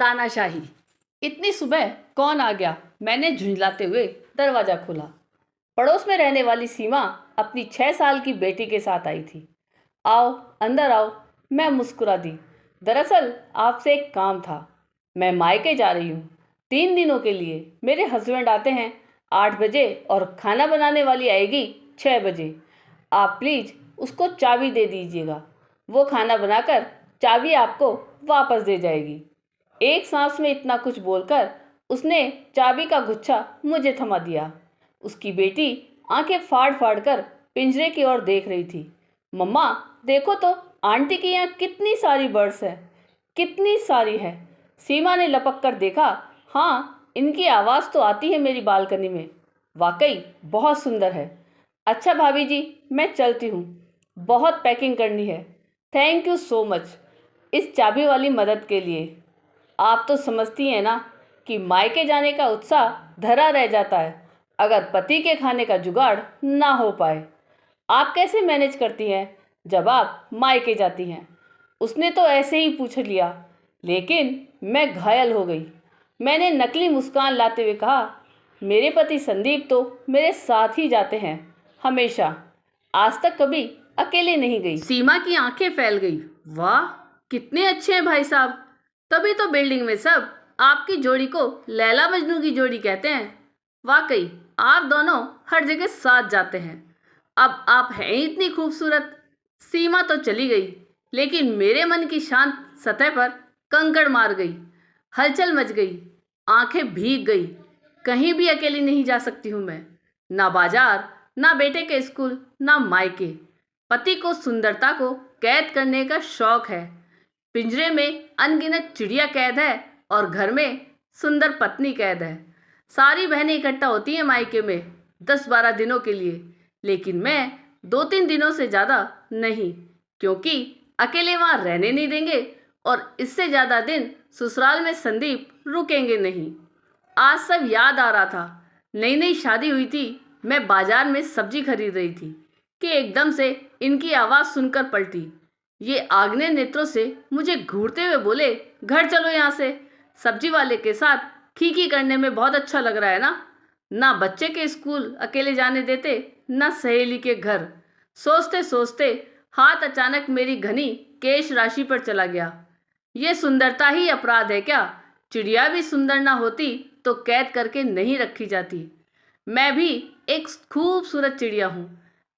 तानाशाही। इतनी सुबह कौन आ गया? मैंने झुंझलाते हुए दरवाजा खोला। पड़ोस में रहने वाली सीमा अपनी 6 साल की बेटी के साथ आई थी। आओ, अंदर आओ। मैं मुस्कुरा दी। दरअसल आपसे एक काम था। मैं मायके जा रही हूँ 3 दिनों के लिए। मेरे हस्बैंड आते हैं 8 बजे और खाना बनाने वाली आएगी 6 बजे। आप प्लीज़ उसको चाबी दे दीजिएगा। वो खाना बनाकर चाबी आपको वापस दे जाएगी। एक सांस में इतना कुछ बोलकर उसने चाबी का गुच्छा मुझे थमा दिया। उसकी बेटी आंखें फाड़ फाड़ कर पिंजरे की ओर देख रही थी। मम्मा, देखो तो आंटी के यहाँ कितनी सारी बर्ड्स है, कितनी सारी है। सीमा ने लपक कर देखा। हाँ, इनकी आवाज़ तो आती है मेरी बालकनी में। वाकई बहुत सुंदर है। अच्छा भाभी जी, मैं चलती हूँ, बहुत पैकिंग करनी है। थैंक यू सो मच इस चाबी वाली मदद के लिए। आप तो समझती हैं ना कि मायके जाने का उत्साह धरा रह जाता है अगर पति के खाने का जुगाड़ ना हो पाए। आप कैसे मैनेज करती हैं जब आप मायके जाती हैं? उसने तो ऐसे ही पूछ लिया, लेकिन मैं घायल हो गई। मैंने नकली मुस्कान लाते हुए कहा, मेरे पति संदीप तो मेरे साथ ही जाते हैं हमेशा। आज तक कभी अकेले नहीं गई। सीमा की आंखें फैल गई। वाह, कितने अच्छे हैं भाई साहब। तभी तो बिल्डिंग में सब आपकी जोड़ी को लैला मजनू की जोड़ी कहते हैं। वाकई आप दोनों हर जगह साथ जाते हैं। अब आप हैं ही इतनी खूबसूरत। सीमा तो चली गई, लेकिन मेरे मन की शांत सतह पर कंकड़ मार गई। हलचल मच गई, आंखें भीग गई। कहीं भी अकेली नहीं जा सकती हूँ मैं। ना बाजार, ना बेटे के स्कूल, ना मायके। पति को सुंदरता को कैद करने का शौक है। पिंजरे में अनगिनत चिड़िया कैद है और घर में सुंदर पत्नी कैद है। सारी बहनें इकट्ठा होती हैं मायके में 10-12 दिनों के लिए, लेकिन मैं 2-3 दिनों से ज़्यादा नहीं, क्योंकि अकेले वहाँ रहने नहीं देंगे और इससे ज़्यादा दिन ससुराल में संदीप रुकेंगे नहीं। आज सब याद आ रहा था। नई नई शादी हुई थी, मैं बाजार में सब्जी खरीद रही थी कि एकदम से इनकी आवाज़ सुनकर पलटी। ये आग्नेय नेत्रों से मुझे घूरते हुए बोले, घर चलो यहाँ से। सब्जी वाले के साथ खीखी करने में बहुत अच्छा लग रहा है ना? ना बच्चे के स्कूल अकेले जाने देते, ना सहेली के घर। सोचते सोचते हाथ अचानक मेरी घनी केश राशि पर चला गया। ये सुंदरता ही अपराध है क्या? चिड़िया भी सुंदर ना होती तो कैद करके नहीं रखी जाती। मैं भी एक खूबसूरत चिड़िया हूँ।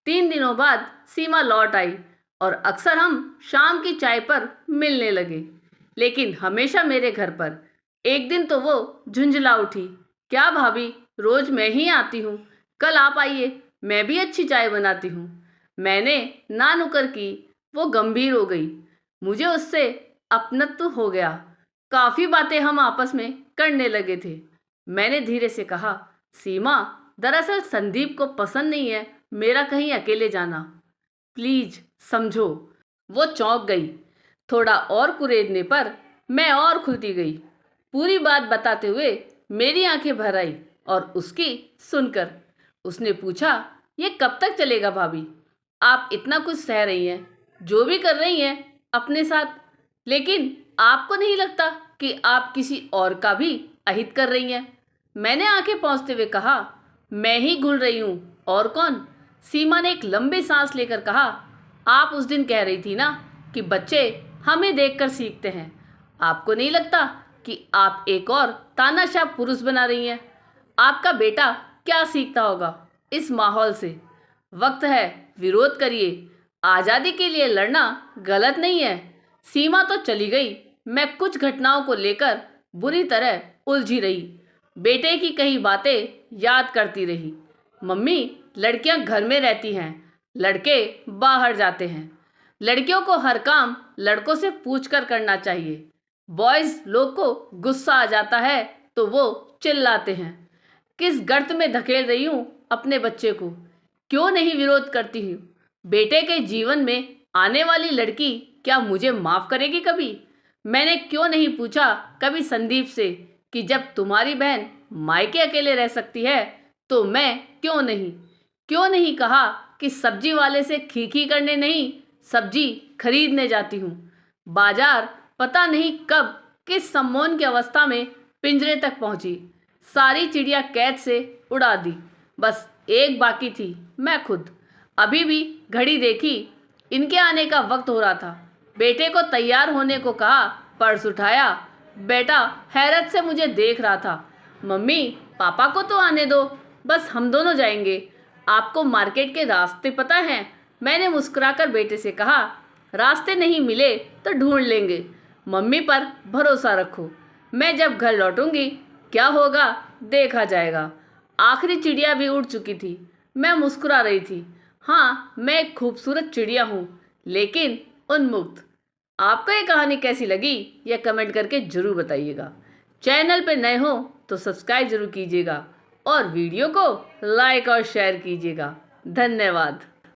3 दिनों बाद सीमा लौट आई और अक्सर हम शाम की चाय पर मिलने लगे, लेकिन हमेशा मेरे घर पर। एक दिन तो वो झुंझला उठी, क्या भाभी, रोज मैं ही आती हूँ, कल आप आइए, मैं भी अच्छी चाय बनाती हूँ। मैंने ना नुकर की। वो गंभीर हो गई। मुझे उससे अपनत्व हो गया। काफ़ी बातें हम आपस में करने लगे थे। मैंने धीरे से कहा, सीमा, दरअसल संदीप को पसंद नहीं है मेरा कहीं अकेले जाना। प्लीज समझो। वो चौंक गई। थोड़ा और कुरेदने पर मैं और खुलती गई। पूरी बात बताते हुए मेरी आंखें भर आई और उसकी सुनकर उसने पूछा, ये कब तक चलेगा भाभी? आप इतना कुछ सह रही हैं, जो भी कर रही हैं अपने साथ, लेकिन आपको नहीं लगता कि आप किसी और का भी अहित कर रही हैं? मैंने आंखें पहुँचते हुए कहा, मैं ही घुल रही हूँ, और कौन? सीमा ने एक लंबी सांस लेकर कहा, आप उस दिन कह रही थी ना कि बच्चे हमें देखकर सीखते हैं। आपको नहीं लगता कि आप एक और तानाशाह पुरुष बना रही हैं? आपका बेटा क्या सीखता होगा इस माहौल से? वक्त है, विरोध करिए। आज़ादी के लिए लड़ना गलत नहीं है। सीमा तो चली गई। मैं कुछ घटनाओं को लेकर बुरी तरह उलझी रही। बेटे की कई बातें याद करती रही। मम्मी, लड़कियां घर में रहती हैं, लड़के बाहर जाते हैं। लड़कियों को हर काम लड़कों से पूछकर करना चाहिए। बॉयज़ लोग को गुस्सा आ जाता है तो वो चिल्लाते हैं। किस गर्त में धकेल रही हूँ अपने बच्चे को? क्यों नहीं विरोध करती हूँ? बेटे के जीवन में आने वाली लड़की क्या मुझे माफ़ करेगी कभी? मैंने क्यों नहीं पूछा कभी संदीप से कि जब तुम्हारी बहन मायके अकेले रह सकती है तो मैं क्यों नहीं? क्यों नहीं कहा कि सब्जी वाले से खीखी करने नहीं, सब्जी खरीदने जाती हूँ। बाजार पता नहीं कब कि सम्मोहन की अवस्था में पिंजरे तक पहुंची। सारी चिड़िया कैद से उड़ा दी, बस एक बाकी थी, मैं खुद। अभी भी घड़ी देखी, इनके आने का वक्त हो रहा था। बेटे को तैयार होने को कहा, पर्स उठाया। बेटा हैरत से मुझे देख रहा था। मम्मी, पापा को तो आने दो, बस हम दोनों जाएंगे। आपको मार्केट के रास्ते पता हैं? मैंने मुस्कुराकर बेटे से कहा। रास्ते नहीं मिले तो ढूंढ लेंगे, मम्मी पर भरोसा रखो। मैं जब घर लौटूंगी क्या होगा देखा जाएगा। आखिरी चिड़िया भी उड़ चुकी थी। मैं मुस्कुरा रही थी। हाँ, मैं एक खूबसूरत चिड़िया हूँ, लेकिन उन्मुक्त। आपको ये कहानी कैसी लगी यह कमेंट करके ज़रूर बताइएगा। चैनल पे नए हो तो सब्सक्राइब ज़रूर कीजिएगा और वीडियो को लाइक और शेयर कीजिएगा। धन्यवाद।